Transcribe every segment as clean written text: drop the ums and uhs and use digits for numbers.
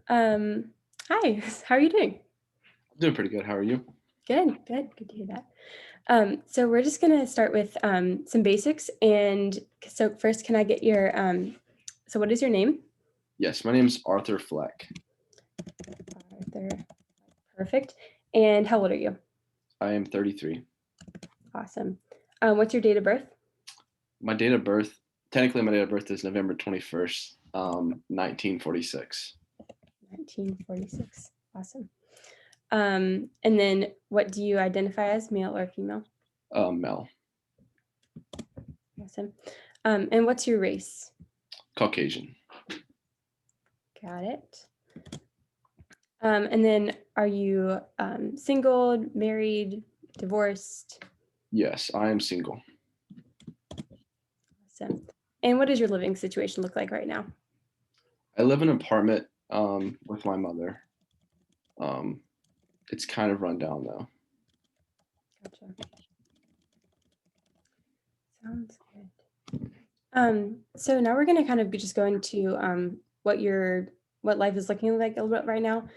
Um, Hi, how are you doing? I'm doing pretty good. How are you? Good to hear that. So we're just gonna start with some basics, and so first, can I get your so what is your name? Yes, my name's Arthur Fleck. Arthur. Perfect. And how old are you? I am 33. Awesome. What's your date of birth? My date of birth, technically, my date of birth is November 21st, 1946. 1946. Awesome. And then what do you identify as, male or female? Male, Awesome. And what's your race? Caucasian. Got it. And then are you single, married, divorced? Yes, I am single. Awesome. And what does your living situation look like right now? I live in an apartment with my mother. Um, it's kind of run down though. Gotcha. Sounds good. So now we're gonna kind of be just going to what life is looking like a little bit right now.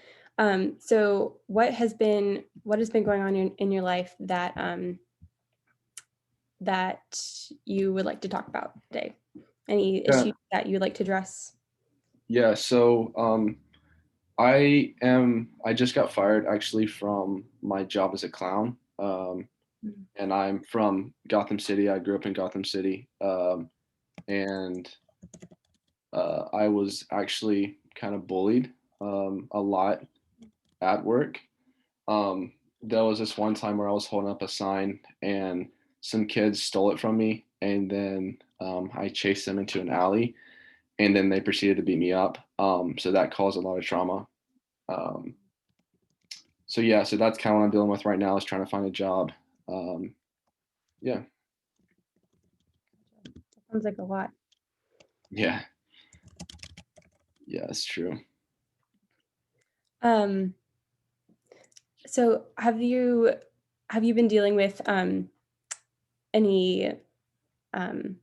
So what has been going on in your life that you would like to talk about today? Any Yeah, issues that you would like to address? yeah. I just got fired actually from my job as a clown. Mhm. And I'm from Gotham City. I grew up in Gotham City. And I was actually kind of bullied a lot at work. There was this one time where I was holding up a sign and some kids stole it from me, and then I chased them into an alley, and then they proceeded to beat me up. So that caused a lot of trauma. Um, so yeah, so that's kind of what I'm dealing with right now is trying to find a job. Um, yeah, That sounds like a lot. yeah, yeah, it's true. Um, so have you been dealing with any um,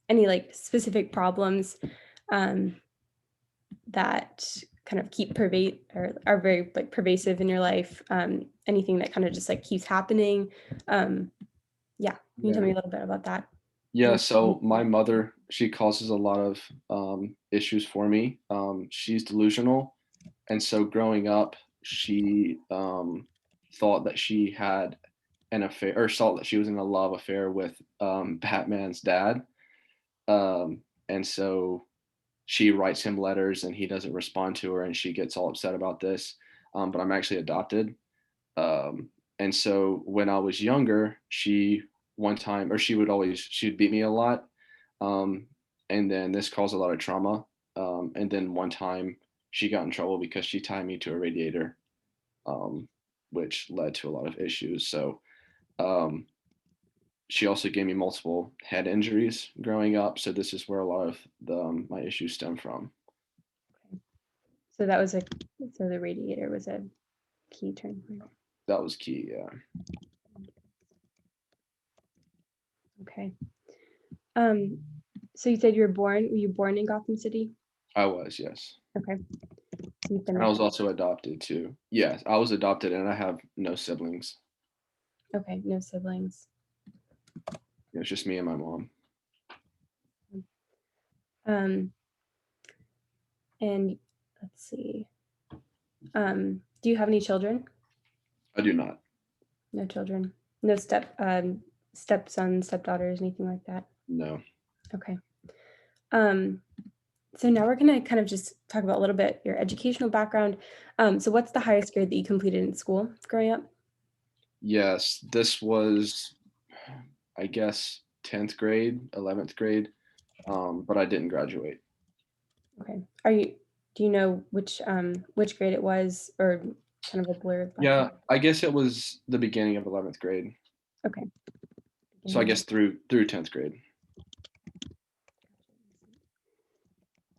any like specific problems um, that kind of keep pervade or are very like pervasive in your life? Anything that kind of just like keeps happening? Um, yeah, can you tell Yeah. me a little bit about that? Yeah, Any so my mother, she causes a lot of issues for me. She's delusional, and so growing up, she thought that she had an affair, or thought that she was in a love affair with Batman's dad. And so she writes him letters, and he doesn't respond to her, and she gets all upset about this. But I'm actually adopted. Um, and so when I was younger, she one time, or she'd beat me a lot. Um, and then this caused a lot of trauma. And then one time she got in trouble because she tied me to a radiator, um, which led to a lot of issues. So um, she also gave me multiple head injuries growing up. So this is where a lot of my issues stem from. so that was a so the radiator was a key turning point. That was key. Yeah, Okay. Um, so you said were you born in Gotham City? I was, yes. Okay. So you've been And I there was for also adopted too. Yes, I was adopted and I have no siblings. okay, no siblings. It was just me and my mom. Um, and let's see. Do you have any children? I do not. No children. No stepsons, stepdaughters, anything like that. No. Okay. Um, so now we're gonna kind of just talk about a little bit your educational background. So what's the highest grade that you completed in school growing up? Yes, this was, I guess, 10th grade, 11th grade, but I didn't graduate. Okay. Do you know which grade it was or kind of a blur of black? Yeah, I guess it was the beginning of 11th grade. Okay. So I Beginning guess of through 10th grade.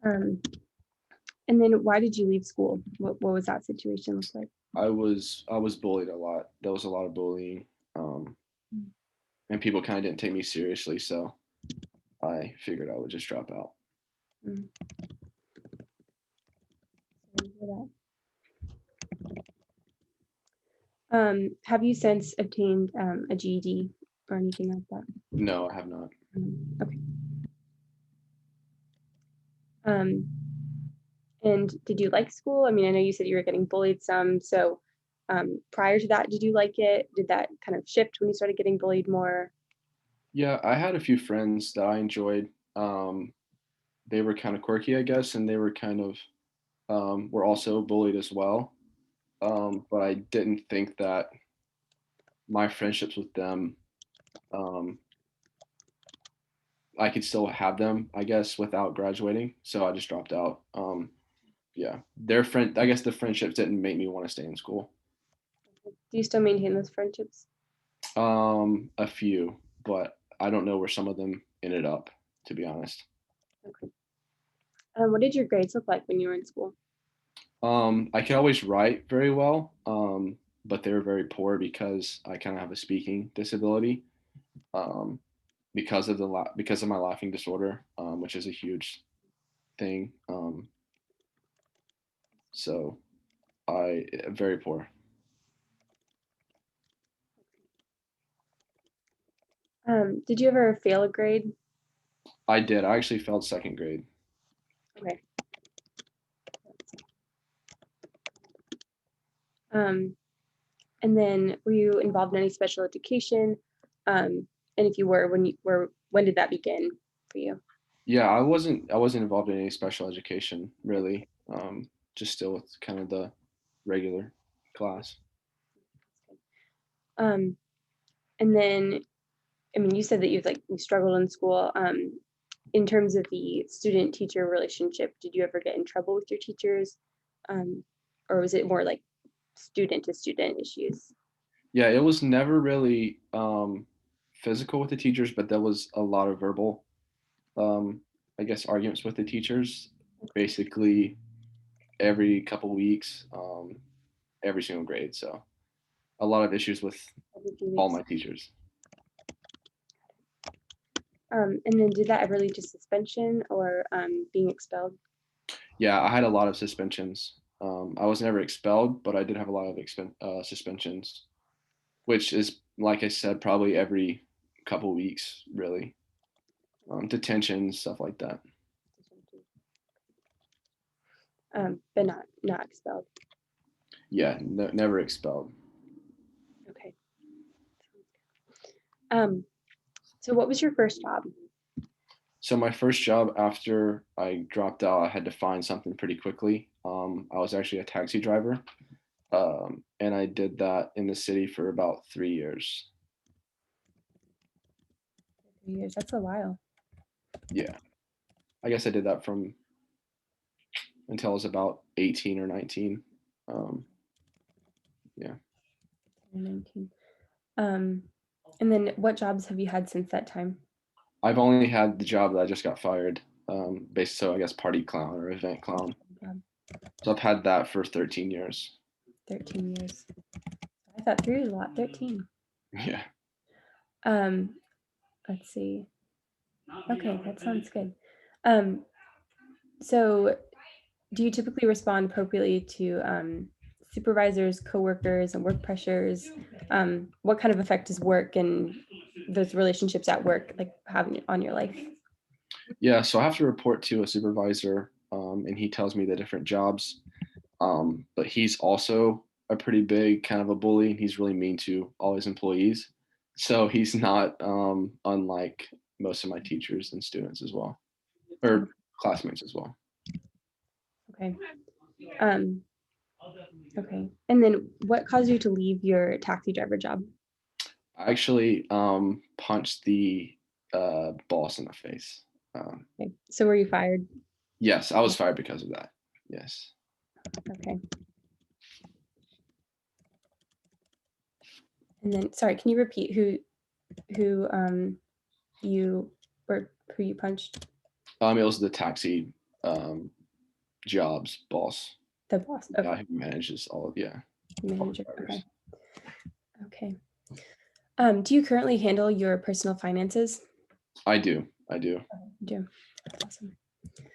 um, and then why did you leave school? What was that situation look like? I was bullied a lot. There was a lot of bullying. Um, and people kind of didn't take me seriously, so I figured I would just drop out. Mm. for that. Have you since obtained a GED or anything like that? No, I have not. Okay. Um, and did you like school? I mean, I know you said you were getting bullied some, so prior to that, did you like it? Did that kind of shift when you started getting bullied more? Yeah, I had a few friends that I enjoyed. Um, they were kind of quirky, I guess, and they were kind of were also bullied as well. But I didn't think that my friendships with them, um, I could still have them, I guess, without graduating. So I just dropped out. Yeah, I guess the friendships didn't make me want to stay in school. Do you still maintain those friendships? A few, but I don't know where some of them ended up, to be honest. Okay. What did your grades look like when you were in school? I could always write very well, but they were very poor because I kind of have a speaking disability, um, because of my laughing disorder, which is a huge thing. So I very poor. Did you ever fail a grade? I did. I actually failed second grade. Okay. Um, and then were you involved in any special education? And if you were, when did that begin for you? Yeah, I wasn't involved in any special education really. Just still with kind of the regular class. Um, and then, I mean, you said that you struggled in school. In terms of the student-teacher relationship, did you ever get in trouble with your teachers? Um, or was it more like student to student issues? Yeah, it was never really physical with the teachers, but there was a lot of verbal, um, I guess, arguments with the teachers. Basically, every couple weeks, every single grade. So a lot of issues with Every few all weeks. my teachers. And then did that ever lead to suspension or being expelled? Yeah, I had a lot of suspensions. I was never expelled, but I did have a lot of suspensions, which is, like I said, probably every couple weeks, really. Detention, stuff like that. But not expelled. Yeah, never expelled. Okay. Um, so what was your first job? So my first job after I dropped out, I had to find something pretty quickly. I was actually a taxi driver, and I did that in the city for about 3 years. 3 years. That's a while. Yeah, I guess I did that from until I was about 18 or 19. Um, yeah, 19. Um, and then what jobs have you had since that time? I've only had the job that I just got fired, based so I guess party clown or event clown. Job, So I've had that for 13 years. 13 years. I thought 3 was a lot. 13. Yeah. Um, let's see. Okay, that sounds good. Um, so do you typically respond appropriately to supervisors, coworkers, and work pressures? What kind of effect does work and those relationships at work like having on your life? Yeah, so I have to report to a supervisor, and he tells me the different jobs. But he's also a pretty big kind of a bully, and he's really mean to all his employees. So he's not unlike most of my teachers and students as well, or classmates as well. Okay. Um, okay. And then what caused you to leave your taxi driver job? I actually punched the boss in the face. Um, Okay. So were you fired? yes, I was fired because of that. Yes. Okay. And then sorry, can you repeat who you or who you punched? It was the taxi um, jobs boss, The boss. the Okay. guy who manages all of all the Manager. Okay. drivers. Okay. Do you currently handle your personal finances? I do. You do. That's awesome.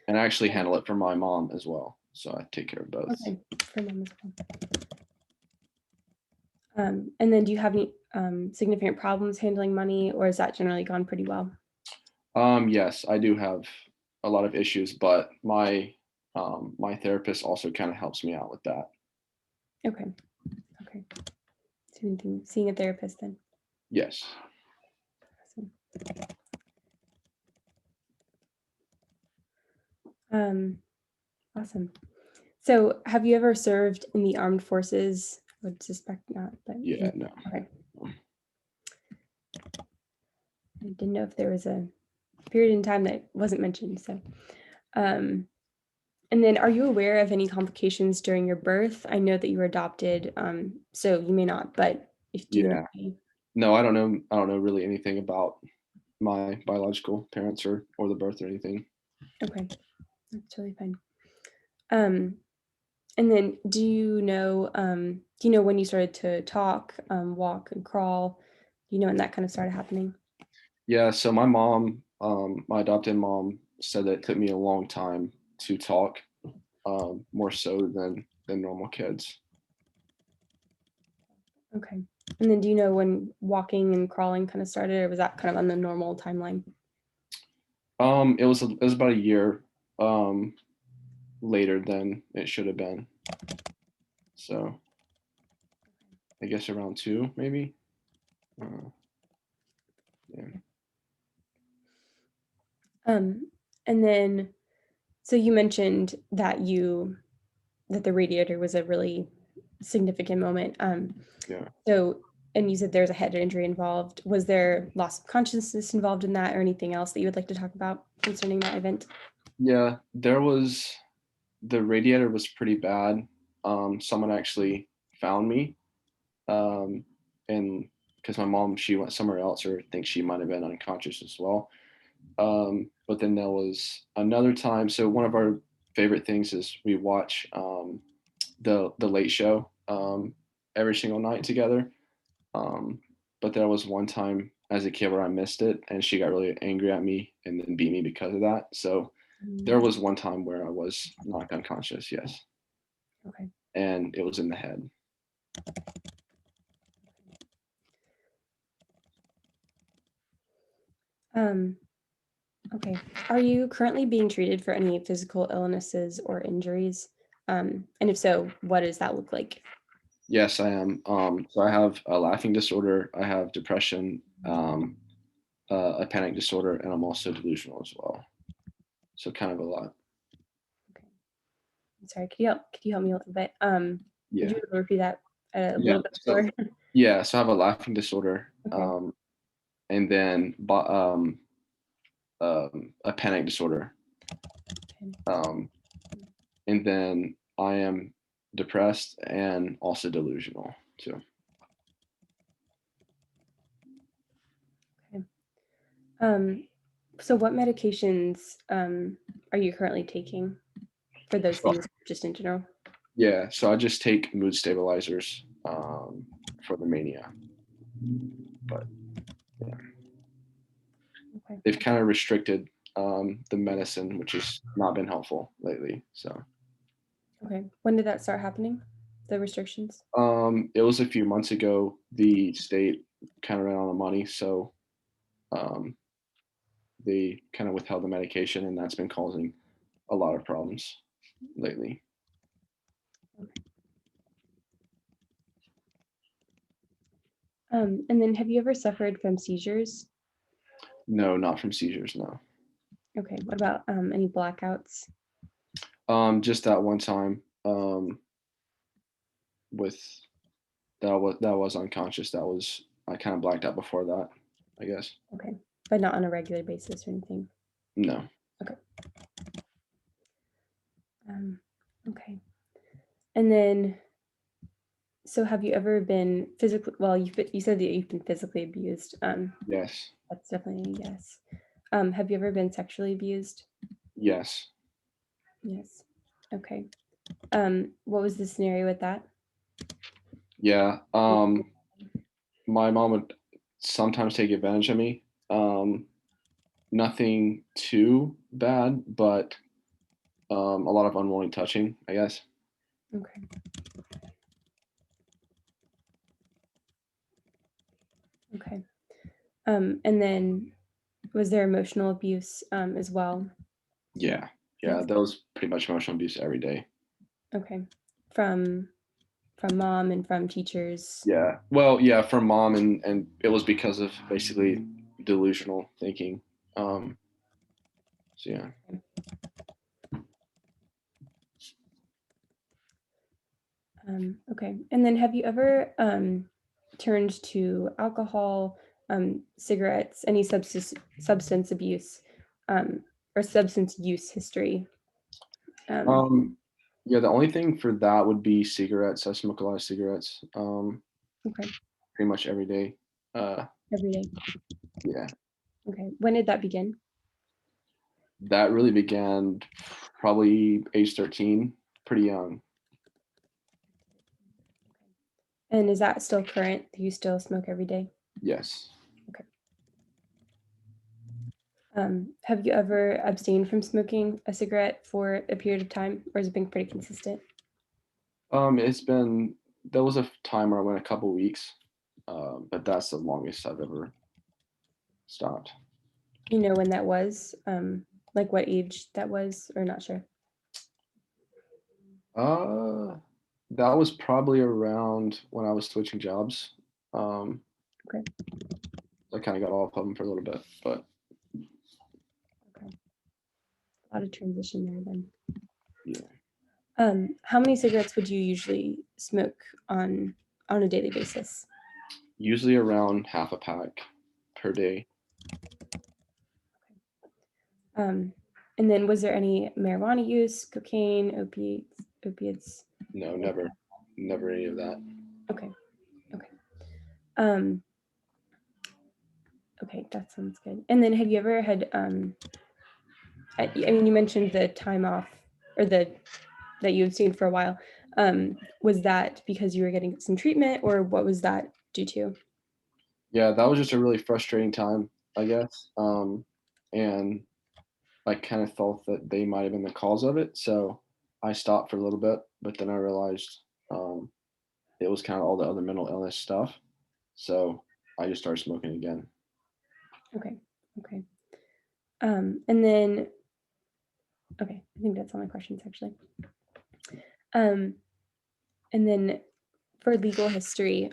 And I actually handle it for my mom as well. so I take care of both. Okay, for mom as well. And then do you have any significant problems handling money, or has that generally gone pretty well? Yes, I do have a lot of issues, but my therapist also kind of helps me out with that. Okay, okay. So seeing a therapist then. Yes. Awesome. Um, awesome. So have you ever served in the armed forces? I would suspect not, but Yeah, no. okay. I didn't know if there was a period in time that wasn't mentioned. So, um, and then are you aware of any complications during your birth? I know that you were adopted, so you may not, but if do you know Yeah. any? No, I don't know really anything about my biological parents or the birth or anything. Okay, that's totally fine. Um, and then do you know when you started to talk, walk and crawl? Do you know when that kind of started happening? Yeah, so my mom, my adopted mom said that it took me a long time to talk, more so than normal kids. Okay. And then do you know when walking and crawling kind of started, or was that kind of on the normal timeline? It was about a year later than it should have been. So I guess around 2 maybe. Uh, yeah. And then, so you mentioned that the radiator was a really significant moment. Yeah. So, and you said there's a head injury involved. Was there loss of consciousness involved in that, or anything else that you would like to talk about concerning that event? Yeah, the radiator was pretty bad. Someone actually found me, um, and because my mom, she went somewhere else, or thinks she might have been unconscious as well. But then there was another time. So one of our favorite things is we watch the Late Show every single night together. Um, but there was one time as a kid where I missed it, and she got really angry at me and then beat me because of that. So there Mm, was one time where I was knocked unconscious, yes, okay. and it was in the head. Um, okay. Are you currently being treated for any physical illnesses or injuries? And if so, what does that look like? Yes, I am. So I have a laughing disorder. I have depression, a panic disorder, and I'm also delusional as well. So kind of a lot. Okay. I'm sorry. Could you help me a little bit? Would you Yeah. be able to repeat that a Yeah. little bit So slower? yeah. So I have a laughing disorder, Okay. and then a panic disorder, Okay. um, and then I am depressed and also delusional too. Okay. Um, so what medications are you currently taking for those So things, just in general? yeah. So I just take mood stabilizers for the mania, but yeah, Okay. they've kind of restricted the medicine, which has not been helpful lately. So Okay. When did that start happening? The restrictions? it was a few months ago. The state kind of ran out of money, so um, they kind of withheld the medication, and that's been causing a lot of problems lately. Okay. And then have you ever suffered from seizures? No, not from seizures. No, Okay. What about any blackouts? just that one time with that was unconscious. That was I kind of blacked out before that. I guess Okay. But not on a regular basis or anything. no. Okay. Um, okay. And then, so have you ever been physically, well, you said that you've been physically abused. Yes, That's definitely a yes. Have you ever been sexually abused? yes, Yes. Okay. What was the scenario with that? yeah. My mom would sometimes take advantage of me. Nothing too bad, but A lot of unwilling touching, I guess. Okay. Okay. And then was there emotional abuse as well? Yeah, yeah, Yes. that was pretty much emotional abuse every day. Okay. From mom and from teachers. Yeah, well, yeah, from mom, and it was because of basically delusional thinking. Um, so yeah. Okay. And then have you ever turned to alcohol, cigarettes, any substance abuse, um, or substance use history? Um, Um, yeah, the only thing for that would be cigarettes. I smoke a lot of cigarettes, okay. pretty much every day. Uh, Every day. yeah, Okay. When did that begin? that really began probably age 13, pretty young. And is that still current? Do you still smoke every day? Yes. Okay. Have you ever abstained from smoking a cigarette for a period of time, or has it been pretty consistent? It's been there was a time where I went a couple weeks, but that's the longest I've ever stopped. You know when that was? Like what age that was, or not sure? Uh, that was probably around when I was switching jobs. Um, Okay. I kind of got off of them for a little bit, but Okay. A lot of transition there then. yeah, How many cigarettes would you usually smoke on a daily basis? usually around half a pack per day. Um, and then was there any marijuana use, cocaine, opiates? No, never, never any of that. Okay, okay. Um, okay, that sounds good. And then have you ever had I mean you mentioned the time off or the that you abstained for a while. Was that because you were getting some treatment or what was that due to? Yeah, that was just a really frustrating time, I guess. And I kind of thought that they might have been the cause of it, so I stopped for a little bit, but then I realized um, it was kind of all the other mental illness stuff. So I just started smoking again. Okay, okay. And then okay, I think that's all my questions actually. Um, and then for legal history,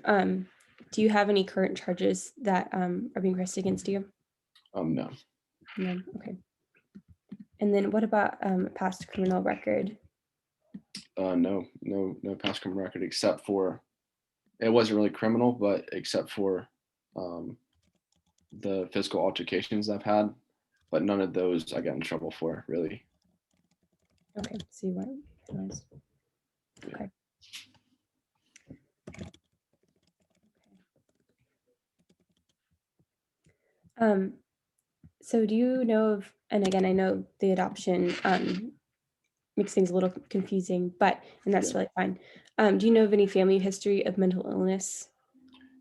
do you have any current charges that are being pressed against you? No, No. Okay. And then what about past criminal record? no past criminal record except for it wasn't really criminal, but except for um, the physical altercations I've had, but none of those I got in trouble for really. Okay, so you weren't penalized. Yeah. Okay. Um, so do you know of, and again, I know the adoption makes things a little confusing, but, and that's Yeah. really fine. Do you know of any family history of mental illness?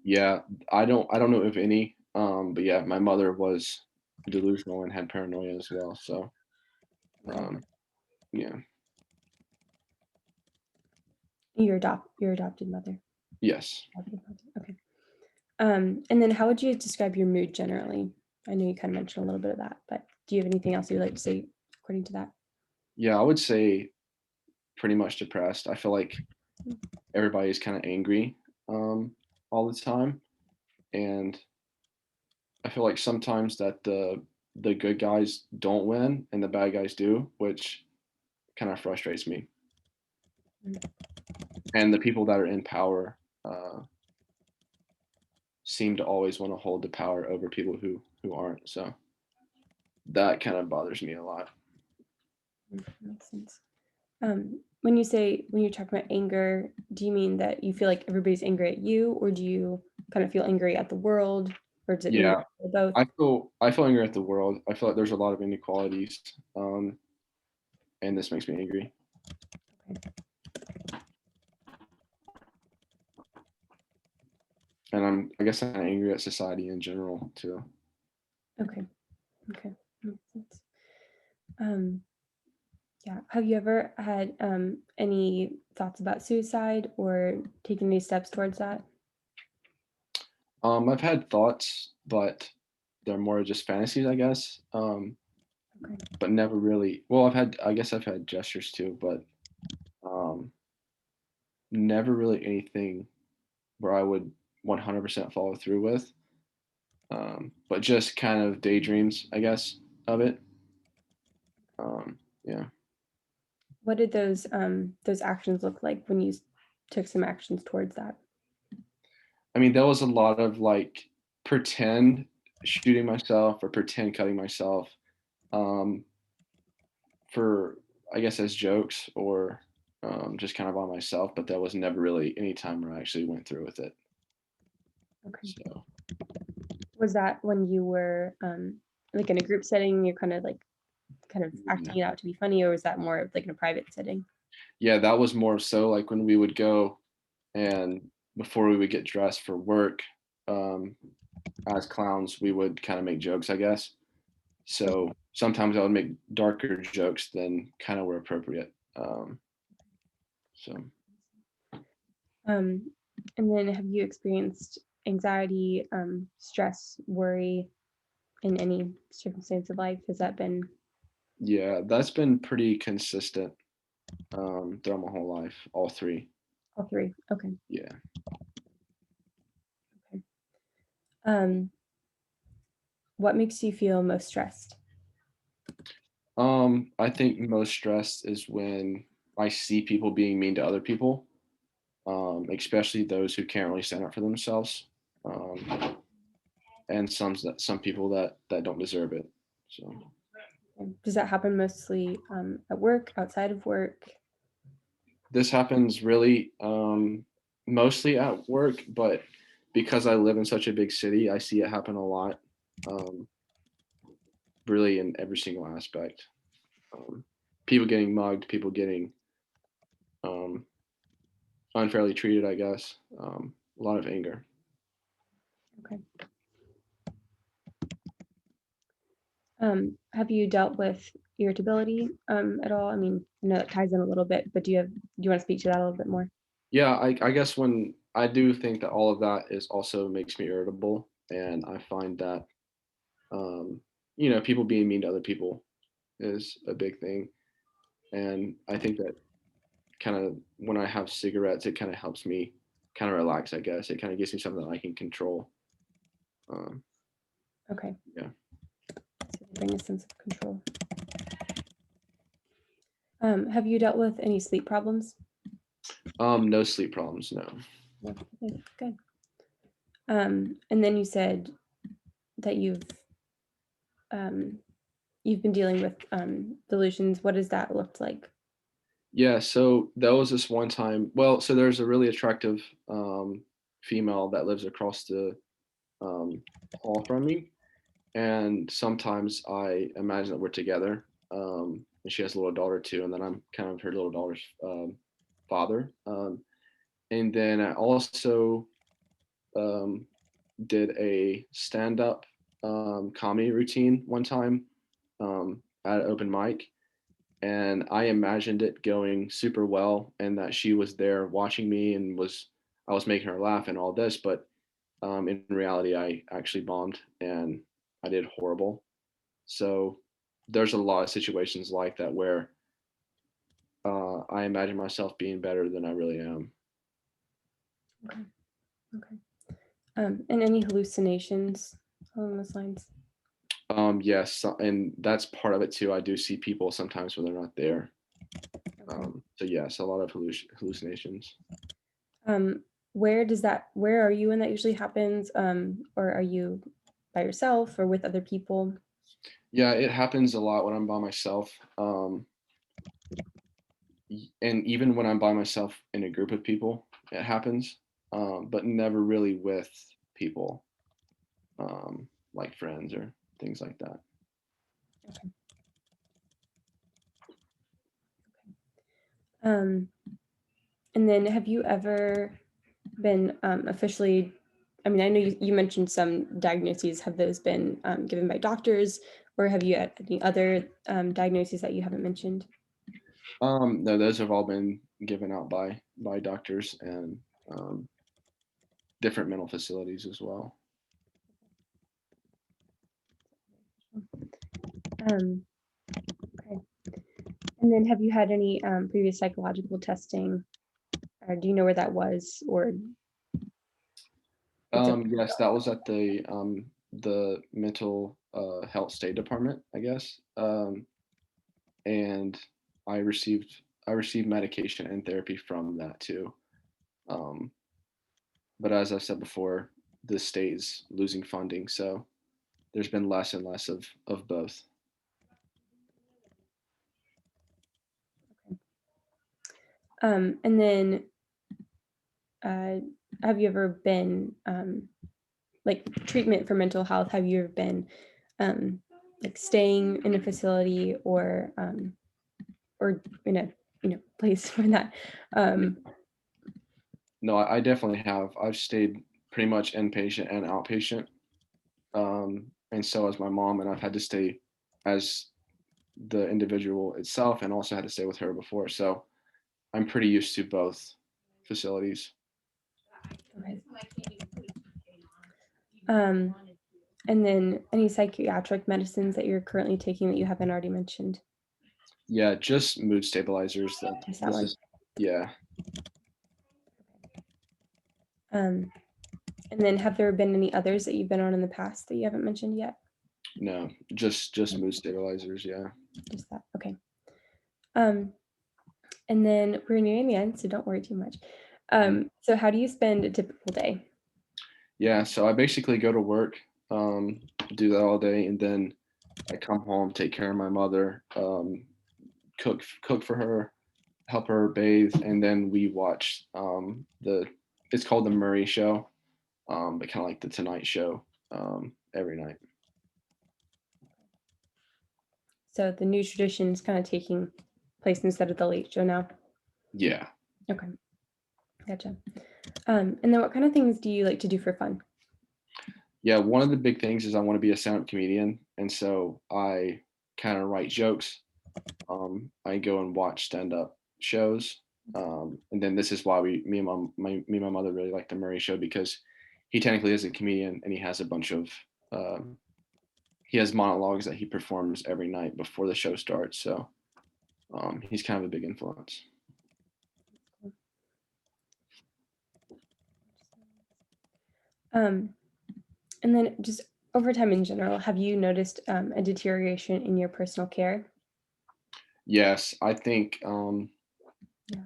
Yeah, I don't know if any, but yeah, my mother was delusional and had paranoia as well. So Okay. um, yeah, Your adopted mother. yes, Adopted mother. Okay. And then how would you describe your mood generally? I know you kind of mentioned a little bit of that, but do you have anything else you'd like to say according to that? yeah, I would say pretty much depressed. I feel like everybody's kind of angry all the time, and I feel like sometimes that the good guys don't win and the bad guys do, which kind of frustrates me. Mm. And the people that are in power seem to always want to hold the power over people who aren't. So that kind of bothers me a lot. Makes sense. When you're talking about anger, do you mean that you feel like everybody's angry at you, or do you kind of feel angry at the world, or does it maybe Yeah, both? I feel angry at the world. I feel like there's a lot of inequalities, and this makes me angry. Okay. And I guess I'm angry at society in general too. Okay. Okay. Makes sense. Um, Yeah. Have you ever had any thoughts about suicide or taken any steps towards that? I've had thoughts, but they're more just fantasies, I guess. Okay. But never really. Well, I guess I've had gestures too, but um, never really anything where I would 100% follow through with. But just kind of daydreams, I guess, of it. Yeah. What did those actions look like when you took some actions towards that? I mean, there was a lot of like pretend shooting myself or pretend cutting myself um, for, I guess, as jokes or just kind of on myself. But there was never really any time where I actually went through with it. Okay. So Was that when you were like in a group setting, you're kind of yeah, acting it out to be funny, or was that more of like in a private setting? yeah, that was more so like when we would go and before we would get dressed for work um, as clowns, we would kind of make jokes, I guess. Okay. So sometimes I would make darker jokes than kind of were appropriate. So Um, and then have you experienced anxiety, stress, worry in any circumstance of life? Has that been yeah, that's been pretty consistent throughout my whole life, all three. all three? Okay. Yeah. Okay. Um, what makes you feel most stressed? I think most stressed is when I see people being mean to other people, especially those who can't really stand up for themselves, and some people that don't deserve it. So Does that happen mostly at work, outside of work? this happens really mostly at work, but because I live in such a big city, I see it happen a lot, um, really in every single aspect. Um, People getting mugged, people getting um, unfairly treated, I guess. A lot of anger. Okay. Have you dealt with irritability at all? I mean, I know that ties in a little bit, but do you want to speak to that a little bit more? Yeah, I guess when I do think that all of that is also makes me irritable, and I find that um, people being mean to other people is a big thing, and I think that kind of when I have cigarettes, it kind of helps me kind of relax. I guess it kind of gives me something that I can control. Um, Okay. yeah. So they bring a sense of control. Have you dealt with any sleep problems? No sleep problems. No. No. Okay, good. And then you said that um, you've been dealing with delusions. What does that look like? Yeah. So there was this one time. Well, so there's a really attractive female that lives across the um, hall from me, and sometimes I imagine that we're together. And she has a little daughter too, and then I'm kind of her little daughter's father. And then I also um, did a stand-up comedy routine one time at an open mic, and I imagined it going super well, and that she was there watching me, and I was making her laugh and all this, but in reality, I actually bombed and I did horrible. So there's a lot of situations like that where I imagine myself being better than I really am. Okay. Okay. And any hallucinations along those lines? Yes, and that's part of it too. I do see people sometimes when they're not there. Okay. So yes, a lot of hallucinations. Um, where are you when that usually happens? Or are you by yourself or with other people? Yeah, it happens a lot when I'm by myself. And even when I'm by myself in a group of people, it happens. But never really with people, like friends or things like that. Okay. Um, and then have you ever been officially, I mean, I know you mentioned some diagnoses. Have those been given by doctors, or have you had any other diagnoses that you haven't mentioned? No, those have all been given out by doctors and um, different mental facilities as well. Um, okay. And then have you had any previous psychological testing, or do you know where that was, or it's a Yes, that was at the mental health state department, I guess. And I received I received medication and therapy from that too. Um, but as I said before, the state is losing funding, so there's been less and less of both. and then uh, have you ever been like treatment for mental health? Have you ever been um, like staying in a facility or in a place for that? Um, No, I definitely have. I've stayed pretty much inpatient and outpatient, and so has my mom, and I've had to stay as the individual itself, and also had to stay with her before. So I'm pretty used to both facilities. okay. Um, and then any psychiatric medicines that you're currently taking that you haven't already mentioned? Yeah, just mood stabilizers. Just that This one. is yeah. Um, and then have there been any others that you've been on in the past that you haven't mentioned yet? No, just mood stabilizers. Yeah. Just that. Okay. Um, and then we're nearing the end, so don't worry too much. Mhm. So how do you spend a typical day? Yeah. So I basically go to work, do that all day, and then I come home, take care of my mother, cook for her, help her bathe, and then we watch the it's called the Murray Show, but kind of like the Tonight Show every night. So the new tradition is kind of taking place instead of the late show now. Yeah. Okay, gotcha. And then what kind of things do you like to do for fun? Yeah, one of the big things is I want to be a stand-up comedian, and so I kind of write jokes. I go and watch stand-up shows, and then this is why me and my mother really like the Murray Show because he technically is a comedian and he has a bunch of um, he has monologues that he performs every night before the show starts. So he's kind of a big influence. Um, and then just over time in general, have you noticed a deterioration in your personal care? Yes, I think Yeah.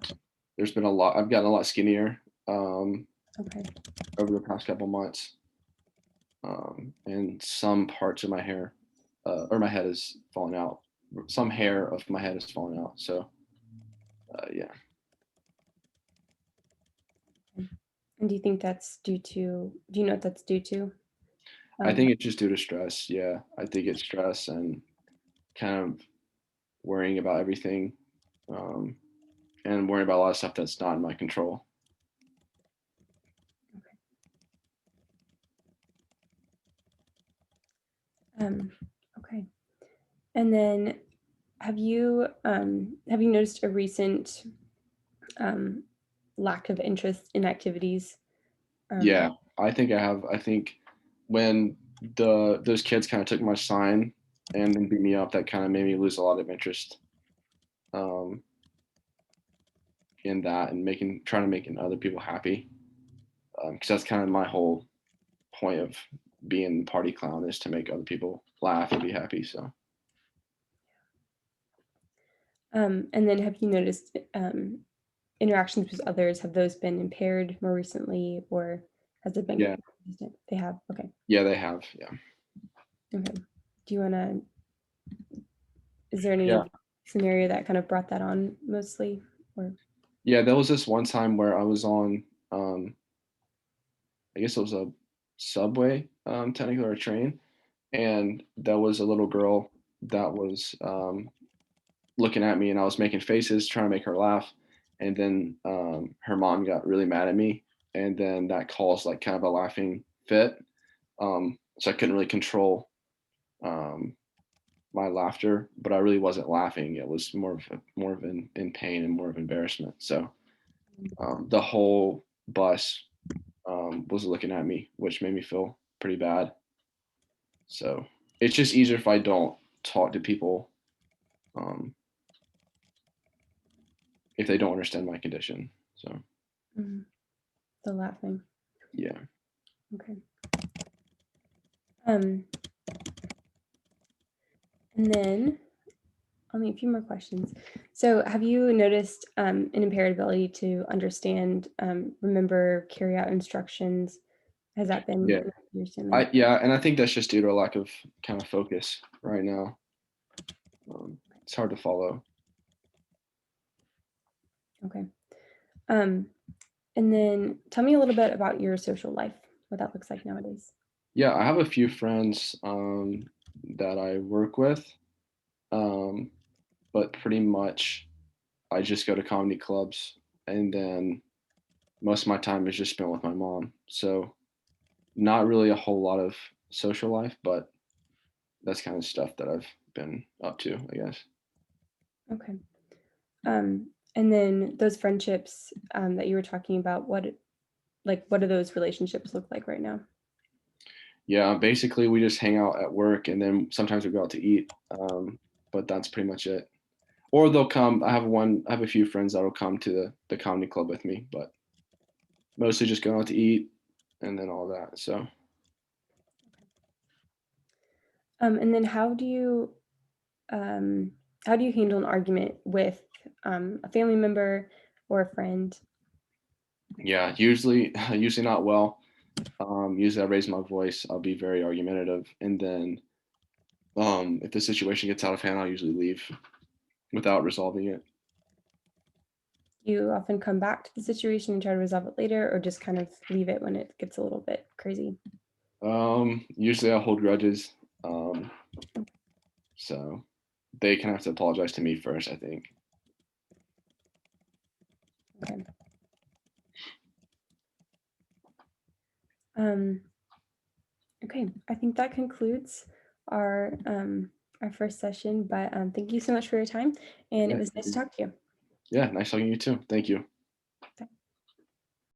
there's been a lot. I've gotten a lot skinnier um, Okay. over the past couple months. And some parts of my hair or my head is falling out. Some hair of my head is falling out. So yeah, And do you think that's due to? Do you know what that's due to? I Um, think it's just due to stress. Yeah, I think it's stress and kind of worrying about everything um, and worrying about a lot of stuff that's not in my control. um, okay. And then have you noticed a recent um, lack of interest in activities? Yeah, Um, I think I have. I think when those kids kind of took my sign and then beat me up, that kind of made me lose a lot of interest um, in that and making trying to making other people happy because that's kind of my whole point of being party clown is to make other people laugh and be happy. So and then have you noticed interactions with others? Have those been impaired more recently, or has it been yeah, consistent? They have. Okay. yeah, they have. Yeah, Okay. Do you want to? Is there any yeah, scenario that kind of brought that on mostly, or yeah. There was this one time where I was on, I guess it was a subway, technically, or a train, and there was a little girl that was looking at me, and I was making faces, trying to make her laugh, and then her mom got really mad at me, and then that caused like kind of a laughing fit. So I couldn't really control um, my laughter, but I really wasn't laughing. It was more of in pain and more of embarrassment. So the whole bus was looking at me, which made me feel pretty bad. So it's just easier if I don't talk to people um, if they don't understand my condition. So Mhm. The laughing. yeah, Okay. Um, and then only a few more questions. So have you noticed an impaired ability to understand, remember, carry out instructions? Has that been yeah, recently? and I think that's just due to a lack of kind of focus right now. It's hard to follow. Okay. Um, and then tell me a little bit about your social life, what that looks like nowadays. Yeah, I have a few friends that I work with, um, but pretty much I just go to comedy clubs, and then most of my time is just spent with my mom. So not really a whole lot of social life, but that's kind of stuff that I've been up to, I guess. Okay. And then those friendships that you were talking about, what do those relationships look like right now? Yeah, basically we just hang out at work, and then sometimes we go out to eat. But that's pretty much it. Or they'll come. I have a few friends that'll come to the comedy club with me, but mostly just going out to eat and then all that. So And then um, how do you handle an argument with a family member or a friend? yeah, usually not well. Usually I raise my voice. I'll be very argumentative, and then if the situation gets out of hand, I'll usually leave without resolving it. You often come back to the situation and try to resolve it later, or just kind of leave it when it gets a little bit crazy? Usually I hold grudges, um, so they kind of have to apologize to me first, I think. Okay. Um, okay. I think that concludes our first session. But thank you so much for your time, and it Yeah, was nice to talk to you. yeah, nice talking to you too. Thank you.